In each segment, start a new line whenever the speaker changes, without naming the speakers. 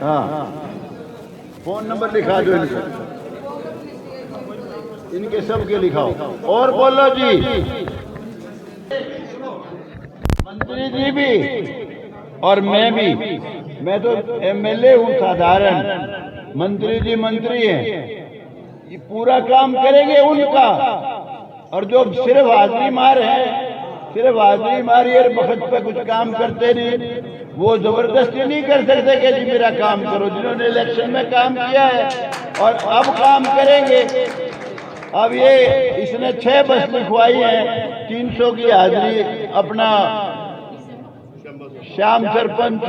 हाँ, phone number लिखा दो इनका, इनके सबके लिखाओ। और बोलो जी, मंत्री जी भी और मैं भी। मैं तो एमएलए हूँ साधारण, मंत्री जी मंत्री हैं, ये पूरा काम करेंगे उनका। और जो सिर्फ हाजिरी मार है, सिर्फ हाजिरी मारी और वक्त पे कुछ काम करते नहीं, वो जबरदस्ती नहीं कर सकते कि जी मेरा काम करो। जिन्होंने इलेक्शन में काम किया है और अब काम करेंगे। अब ये इसने 6 बस लिखवाई है, 300 की हाजिरी अपना श्याम सरपंच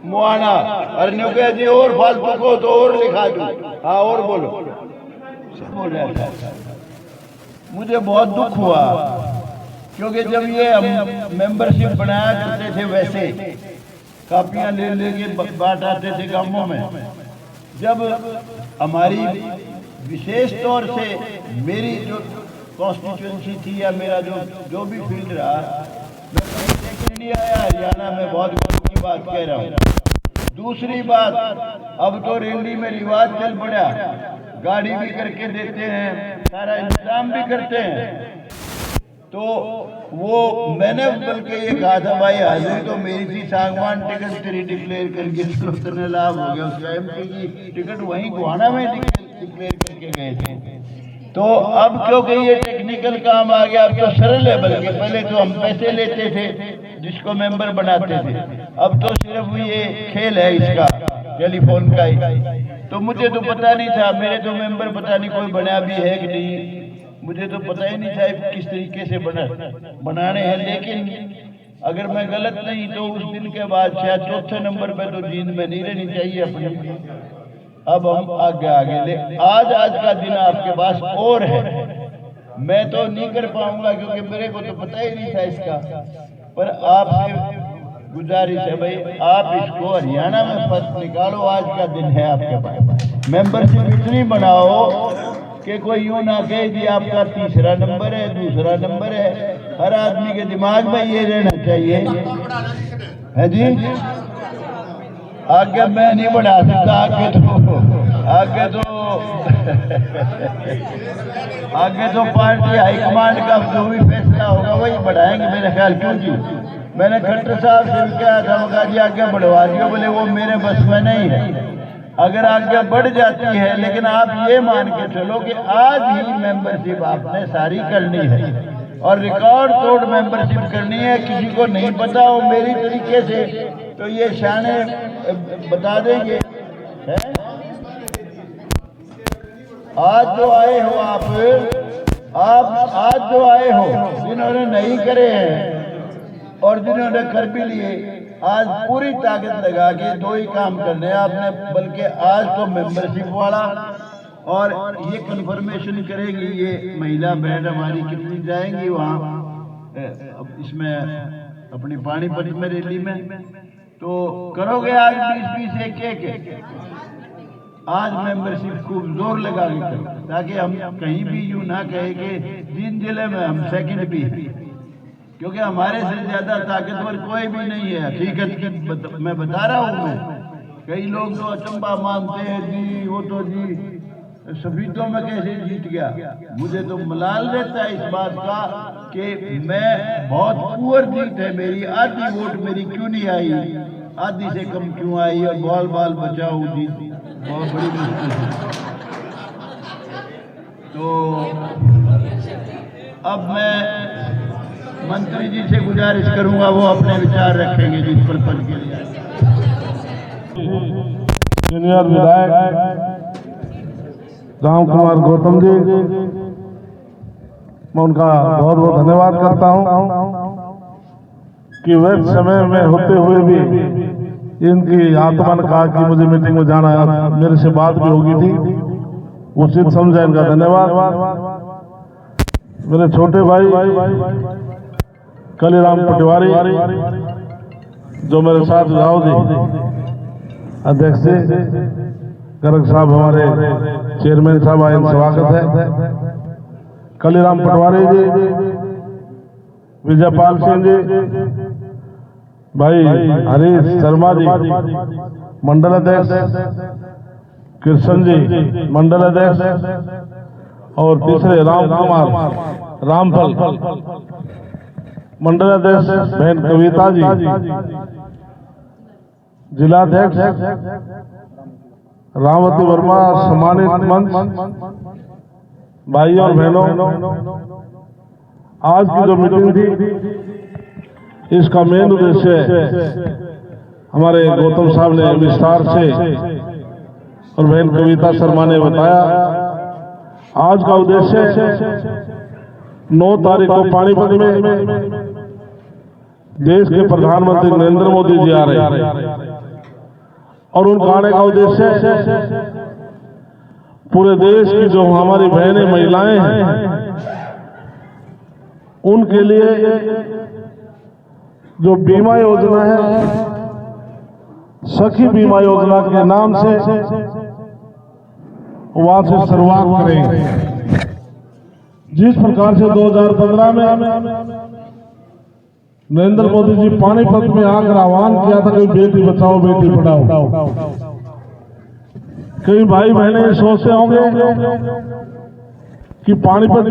मुआना। और न्यू जी और फालतू को तो और लिखा दूं। हाँ और बोलो। मुझे बहुत दुख हुआ, क्योंकि जब ये हम मेंबरशिप बनाया करते थे, वैसे कापियां ले लेके बांट आते थे गांवों में। जब हमारी विशेष तौर से मेरी जो कॉन्स्टिट्यूंसी थी या मेरा जो भी फील्ड रहा, मैं देखने नहीं आया हरियाणा में, बहुत गर्व की बात कह रहा हूँ। दूसरी बात, अब तो रैली में रिवाज चल पड़ा, गाड़ी भी करके देते हैं, सारा इंतजाम भी करते हैं। तो वो मैंने बल्कि ये कहा था, भाई हाजिरी तो मेरी थी, सागवान टिकट तेरी डिक्लेयर करके चलो, तने लाभ हो गया। उसका एमपी की टिकट वहीं गोहाना में डिक्लेयर करके गए थे। तो अब क्योंकि ये टेक्निकल काम आ गया, अब तो सरल है। बल्कि पहले तो हम पैसे लेते थे जिसको मेंबर बनाते थे, अब तो सिर्फ ये खेल है इसका, टेलीफोन का ही। तो मुझे तो पता नहीं था, मेरे तो मेंबर पता नहीं कोई बना भी है कि नहीं, मुझे तो पता ही नहीं था किस तरीके से बनाने हैं। लेकिन अगर मैं गलत नहीं तो उस दिन के बाद शायद चौथे नंबर पे तो जींद में नहीं रहनी चाहिए अपनी। अब हम आगे ले, आज का दिन आपके पास और है। मैं तो नहीं कर पाऊंगा क्योंकि मेरे को तो पता ही नहीं था इसका, पर आपसे गुजारिश है भाई, आप इसको हरियाणा में फर्स्ट निकालो। आज का दिन है आपके पास, मेंबरशिप इतनी बनाओ कि कोई यूं ना कहे जी आपका तीसरा नंबर है, दूसरा नंबर है। हर आदमी के दिमाग में ये रहना चाहिए है जी। आगे मैं नहीं बढ़ा सकता, आगे तो पार्टी हाईकमांड का जो भी फैसला होगा वही बढ़ाएंगे मेरे ख्याल। क्यों जी, मैंने खट्टर साहब से भी कहा था, मगा जी आगे बढ़वा दियो, बोले वो मेरे बस में नहीं है। अगर आगे बढ़ जाती है, लेकिन आप ये मान के चलो कि आज ही मेंबरशिप आपने सारी करनी है और रिकॉर्ड तोड़ मेंबरशिप करनी है। किसी को नहीं पता हो मेरी तरीके से तो ये शाने बता देंगे। है? आज जो आए हो आप आज जो आए हो, जिन्होंने नहीं करे हैं और जिन्होंने कर भी लिए, आज पूरी ताकत लगा के 2 ही काम करने हैं आपने। बल्कि आज तो मेंबरशिप वाला, और ये कंफर्मेशन करेगी ये महिला बहन हमारी कितनी जाएंगी वहाँ इसमें अपनी पानीपत में रैली में। तो करोगे आज 20-20 एक आज मेंबरशिप खूब जोर लगा के करो, ताकि हम कहीं भी यूं ना कहे कि जिन जिले में हम सेकंड भी हैं, क्योंकि हमारे से ज्यादा ताकतवर कोई भी नहीं है। हकीकत की मैं बता रहा हूँ। मैं कई लोग तो अचंबा मानते हैं जी, वो तो जी सफीदों में कैसे जीत गया। मुझे तो मलाल रहता है इस बात का कि मैं बहुत पुअर जीत है मेरी, आधी वोट मेरी क्यों नहीं आई, आधी से कम क्यों आई, और बाल बचाओ जीत बहुत बड़ी मुश्किल है। तो अब मैं मंत्री जी से गुजारिश करूंगा, वो अपने विचार रखेंगे जिस पर पद के लिए।
सीनियर विधायक राम कुमार गौतम जी, मैं उनका बहुत बहुत धन्यवाद करता हूं कि वह समय में होते हुए भी इनकी आत्मा ने कहा कि मुझे मीटिंग में जाना है, मेरे से बात भी होगी थी, उचित समझा, इनका धन्यवाद। मेरे छोटे भाई कलीराम पटवारी जो मेरे साथ राव जी अध्यक्ष गर्ग साहब, हमारे चेयरमैन साहब आए, स्वागत है। कलीराम पटवारी जी, विजयपाल सिंह जी, भाई हरीश शर्मा जी मंडल अध्यक्ष, कृष्ण जी मंडल अध्यक्ष, और तीसरे राम कुमार रामफल मंडल अध्यक्ष, बहन कविता जी जिलाध्यक्ष, रामवती वर्मा सम्मानित मंच, भाई और बहनों, आज की जो मीटिंग थी इसका मेन उद्देश्य हमारे गौतम साहब ने विस्तार से और बहन कविता शर्मा ने बताया। आज का उद्देश्य 9 तारीख को पानीपत में देश के प्रधानमंत्री नरेंद्र मोदी जी आ रहे हैं और उनका आने का उद्देश्य पूरे देश की जो हमारी बहनें महिलाएं हैं उनके लिए जो बीमा योजना है, सखी बीमा योजना के नाम से वहां से शुरुआत करेंगे। जिस प्रकार से 2015 में नरेंद्र मोदी जी पानीपत में आकर आह्वान किया था कि बेटी बचाओ बेटी पढ़ाओ, कई भाई बहने सोचते होंगे कि पानीपत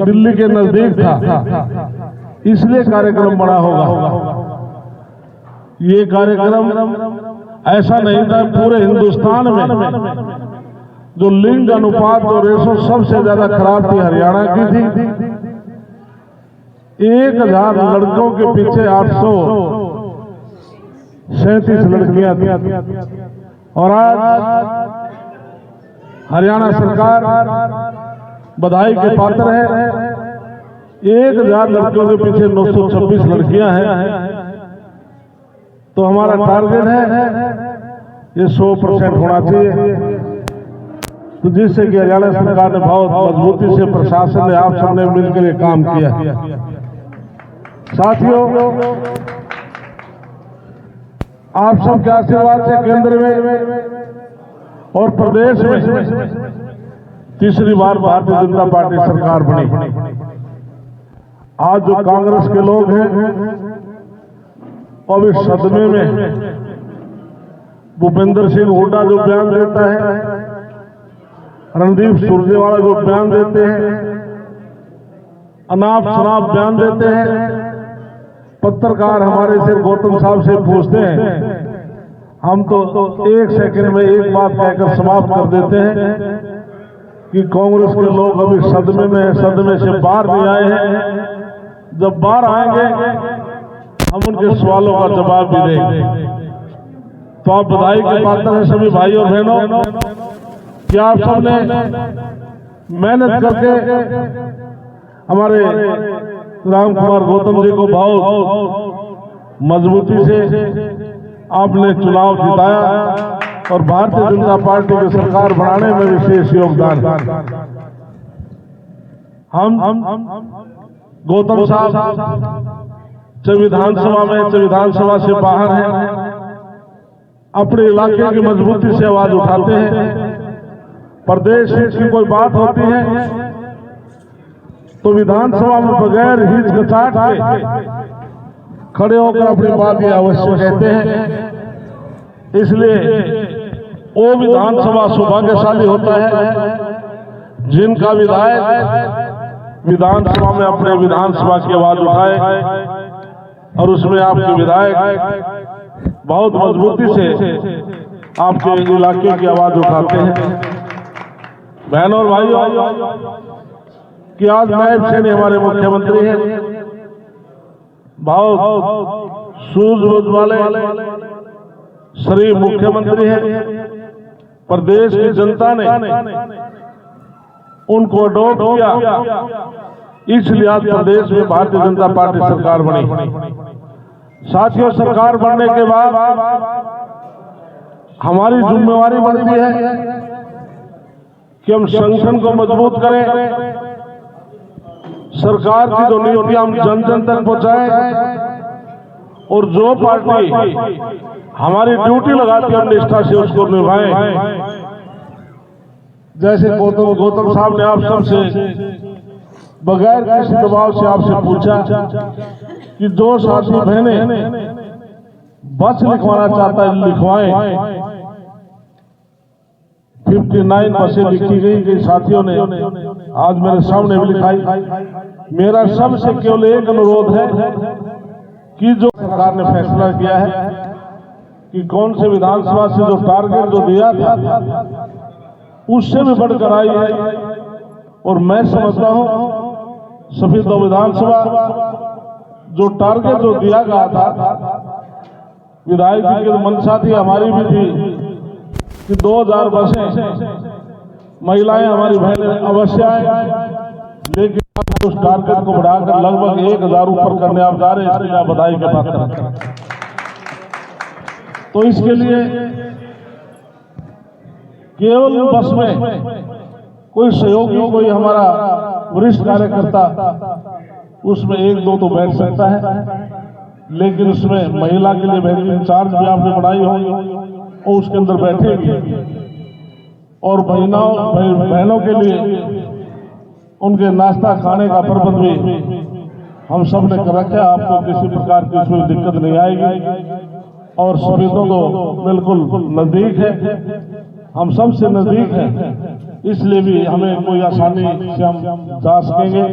दिल्ली के नजदीक था इसलिए कार्यक्रम बड़ा होगा। ये कार्यक्रम ऐसा नहीं था, पूरे हिंदुस्तान में जो लिंग अनुपात और रेशो सबसे ज्यादा खराब थी हरियाणा की थी। 1000 लड़कों के पीछे 837 लड़कियां थी और आज हरियाणा सरकार बधाई के पात्र है। 1000 लड़कियों के पीछे 926 लड़कियां हैं। तो हमारा टारगेट है ये 100% होना चाहिए। तो जिससे कि हरियाणा सरकार ने बहुत मजबूती से, प्रशासन ने, आप सबने मिलकर ये काम किया। साथियों, आप सबके आशीर्वाद से केंद्र में और प्रदेश में तीसरी बार भारतीय जनता पार्टी सरकार बनी। आज जो कांग्रेस के लोग हैं और इस सदमे में भूपेंद्र सिंह हुड्डा जो बयान देता है, रणदीप सुरजेवाला जो बयान देते हैं, अनाप शनाप बयान देते हैं, पत्रकार हमारे से गौतम साहब से पूछते हैं, हम तो 1 सेकंड में एक बात कहकर समाप्त कर देते हैं कि कांग्रेस के लोग अभी सदमे में, सदमे से बाहर नहीं आए हैं। जब बाहर आएंगे हम उनके सवालों का जवाब भी देंगे। तो आप बधाई के पात्र हैं सभी भाई और बहनों कि आप सबने मेहनत करके हमारे राम कुमार गौतम जी को बहुत मजबूती से आपने चुनाव जिताया और भारतीय जनता पार्टी की सरकार बनाने में विशेष योगदान। हम गौतम साहब चाहे विधानसभा में, चाहे विधानसभा से बाहर हैं, अपने इलाके की मजबूती से आवाज उठाते हैं। प्रदेश हित की कोई बात होती है तो विधानसभा में बगैर हिचकिचाहट के खड़े होकर अपनी बात ये अवश्य कहते हैं। इसलिए वो विधानसभा सौभाग्यशाली होता है जिनका विधायक विधानसभा में अपने विधानसभा की आवाज उठाए और उसमें आपके विधायक बहुत मजबूती से आपके इलाके की आवाज उठाते हैं। बहनों और भाइयों, कि आज नायब सैनी हमारे मुख्यमंत्री हैं, बहुत सूझबूझ वाले शरीफ मुख्यमंत्री हैं। प्रदेश की जनता ने उनको अडॉप्ट किया, इसलिए आज प्रदेश में भारतीय जनता पार्टी सरकार बनी। साथियों, सरकार बनने के बाद हमारी जिम्मेवारी बनती है कि हम संगठन को मजबूत करें, सरकार की जो नीतियां हम जन जन तक पहुंचाएं और जो पार्टी हमारी ड्यूटी लगाती है हम निष्ठा से उसको निभाएं। जैसे गौतम साहब ने आप सबसे बगैर किसी दबाव से आपसे पूछा कि जो साथी बहनें बस लिखवाना चाहता है लिखवाएं। 59 बसें लिखी गई कई साथियों ने आज मेरे सामने भी लिखाई। मेरा सबसे केवल एक अनुरोध है कि जो सरकार ने फैसला किया है कि कौन से विधानसभा से जो टारगेट जो दिया था उससे भी बढ़कर आई है, और मैं समझता हूं सफीदो विधानसभा जो टारगेट जो दिया गया था, विधायक जी की मंशा थी, हमारी भी थी कि 2000 बसें महिलाएं हमारी बहनें अवश्य आए, लेकिन उस टारगेट को बढ़ाकर लगभग 1000 ऊपर करने आप जा रहे हैं, इसलिए आप बधाई के पात्र हैं। तो इसके लिए केवल बस में कोई सहयोगी, कोई हमारा वरिष्ठ कार्यकर्ता उसमें 1-2 तो बैठ सकता है, लेकिन उसमें महिला के लिए वेहिकल इंचार्ज भी आपने बनाई होगी और उसके अंदर बैठेगी, और बहनों के लिए उनके नाश्ता खाने का प्रबंध भी हम सब ने कर रखा है। आपको किसी प्रकार की कोई दिक्कत नहीं आएगी, और सफीदों तो बिल्कुल नजदीक है, हम सबसे नजदीक हैं, इसलिए भी हमें कोई आसानी से हम जा सकेंगे।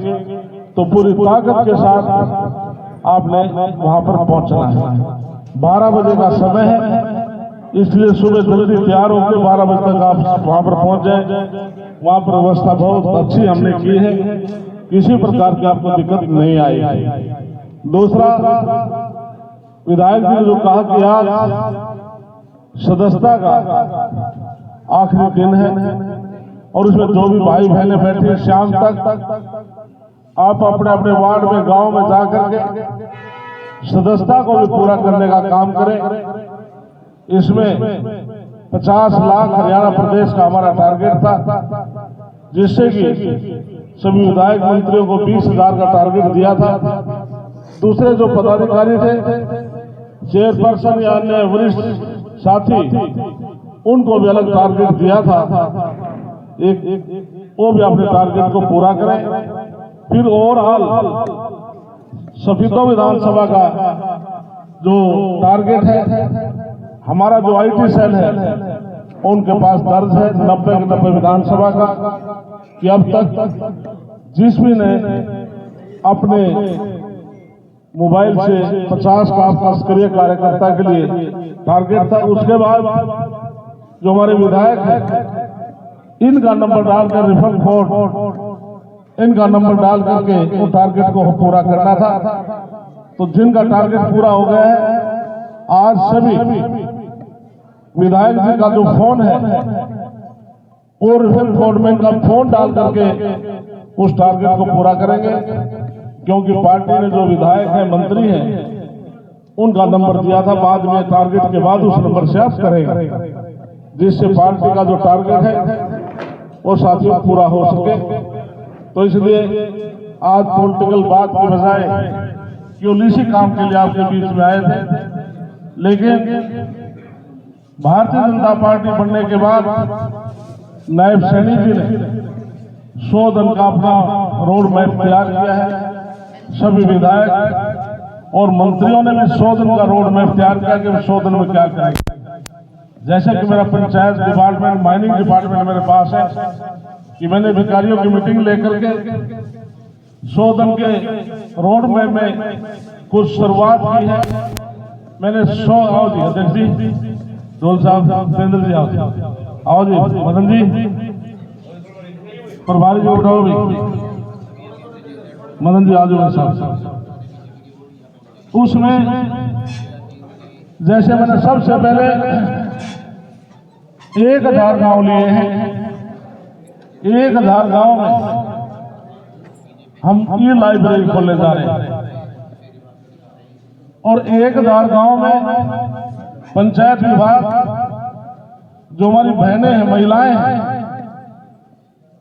तो पूरी ताकत के साथ आपने वहां पर पहुंचना है। 12 बजे का समय है, इसलिए सुबह जल्दी तैयार होकर 12 बजे तक आप वहां पर पहुंच जाए। वहां पर व्यवस्था बहुत अच्छी हमने की है, किसी प्रकार की आपको दिक्कत नहीं आएगी। दूसरा, विधायक जी ने जो कहा कि आज सदस्यता का आखिरी दिन है और उसमें जो भी भाई बहनें बैठे शाम तक आप अपने अपने वार्ड में, गांव में जाकर के सदस्यता को भी पूरा करने का काम करें। इसमें 50 लाख हरियाणा प्रदेश का हमारा टारगेट था, जिससे कि सभी विधायक मंत्रियों को 20,000 का टारगेट दिया था। दूसरे जो पदाधिकारी थे, चेयरपर्सन या अन्य वरिष्ठ साथी, उनको भी अलग टारगेट दिया था। वो भी अपने टारगेट को पूरा करें। फिर ओवरऑल सफीदो विधानसभा का जो टारगेट है, हमारा जो IT सेल है उनके पास दर्ज है 90 विधानसभा का, कि अब तक जिस भी ने अपने मोबाइल से 50 का आपका सक्रिय कार्यकर्ता के लिए टारगेट था। उसके बाद जो हमारे विधायक है, इनका नंबर डालकर रिफर फोर्ड इनका नंबर डाल करके वो टारगेट को पूरा करना था। तो जिनका टारगेट पूरा हो गया है, आज सभी विधायक जी का जो फोन है और रिफर फोर्ड में इनका फोन डाल करके उस टारगेट को पूरा करेंगे, क्योंकि पार्टी ने जो विधायक है, मंत्री हैं, उनका नंबर दिया था। बाद में टारगेट के बाद उस नंबर से आप करेंगे, जिससे पार्टी का जो टारगेट है वो साथियों पूरा हो सके। तो इसलिए आज पॉलिटिकल बात की बजाय केवल इसी काम के लिए आपके बीच में आए थे। लेकिन भारतीय जनता पार्टी बनने के बाद नायब सैनी जी ने 100 दिन का अपना रोड मैप तैयार किया है। सभी विधायक और मंत्रियों ने भी 100 दिन का रोड मैप तैयार किया कि 100 दिन में क्या करेंगे। जैसे कि मेरा पंचायत डिपार्टमेंट, माइनिंग डिपार्टमेंट मेरे पास है, कि मैंने अधिकारियों की मीटिंग लेकर के 100 दिन के रोड मैप में कुछ शुरुआत की है। मैंने 100 आओ जी अध्यक्ष जी, डोल साहब, सुरेंद्र जी आओ जी, मदन जी, प्रभारी जी उठाओ भी, मदन जी आज साहब। उसमें जैसे मैंने सबसे पहले 1000 गांव लिए हैं। 1000 गांव में हम ई लाइब्रेरी खोलने जा रहे हैं, और 1000 गांव में पंचायत विभाग, जो हमारी बहनें हैं, महिलाएं हैं,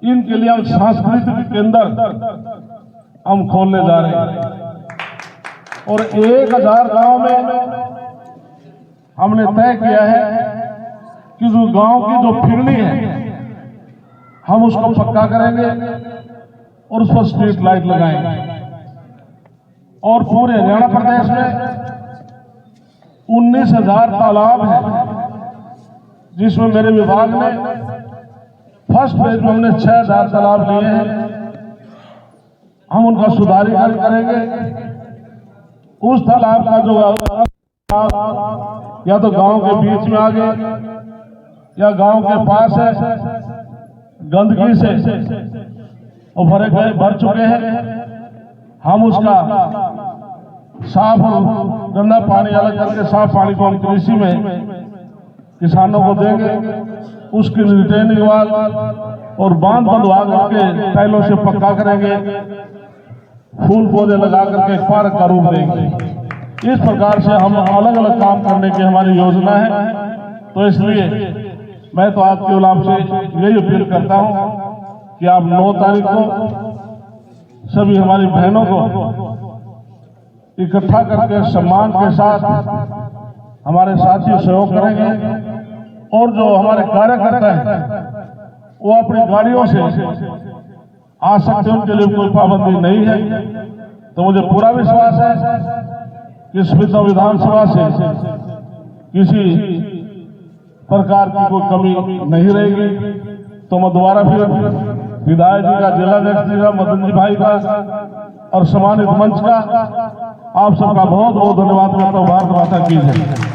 इनके लिए हम सांस्कृतिक केंद्र हम खोलने जा रहे हैं। और 1000 गांव में हमने तय किया है कि जो गांव की जो फिरनी है हम उसको पक्का करेंगे और उस पर स्ट्रीट लाइट लगाएंगे। और पूरे हरियाणा प्रदेश में 19,000 तालाब हैं, जिसमें मेरे विभाग ने फर्स्ट फेज में हमने 6,000 तालाब लिए हैं। हम उनका सुधारीकरण करेंगे। उस तालाब का जो या तो गांव के बीच में आ गए या गांव के पास है, गंदगी से और भर चुके हैं, हम उसका साफ गंदा पानी अलग करके साफ पानी को हम कृषि में किसानों को देंगे। उसकी रिटेनिंग वाल और बांध बंधवा करके टाइलों से पक्का करेंगे, फूल पौधे लगा करके एक पार्क का रूप देंगे। इस प्रकार से हम अलग अलग काम करने की हमारी योजना है। तो इसलिए मैं तो आपके गुलाम से यही अपील करता हूं कि आप 9 तारीख को सभी हमारी बहनों को इकट्ठा करके सम्मान के साथ हमारे साथी सहयोग करेंगे। और जो हमारे कार्यकर्ता हैं वो अपनी गाड़ियों से आ सकते हैं, उनके लिए कोई पाबंदी नहीं है। तो मुझे पूरा विश्वास है कि इस विधानसभा से किसी प्रकार की कोई कमी नहीं रहेगी। तो मैं दोबारा फिर विधायक जी का, जिलाध्यक्ष जी का, मदन जी भाई का और सम्मानित मंच का आप सबका बहुत बहुत धन्यवाद करता हूँ। भारत माता की जय।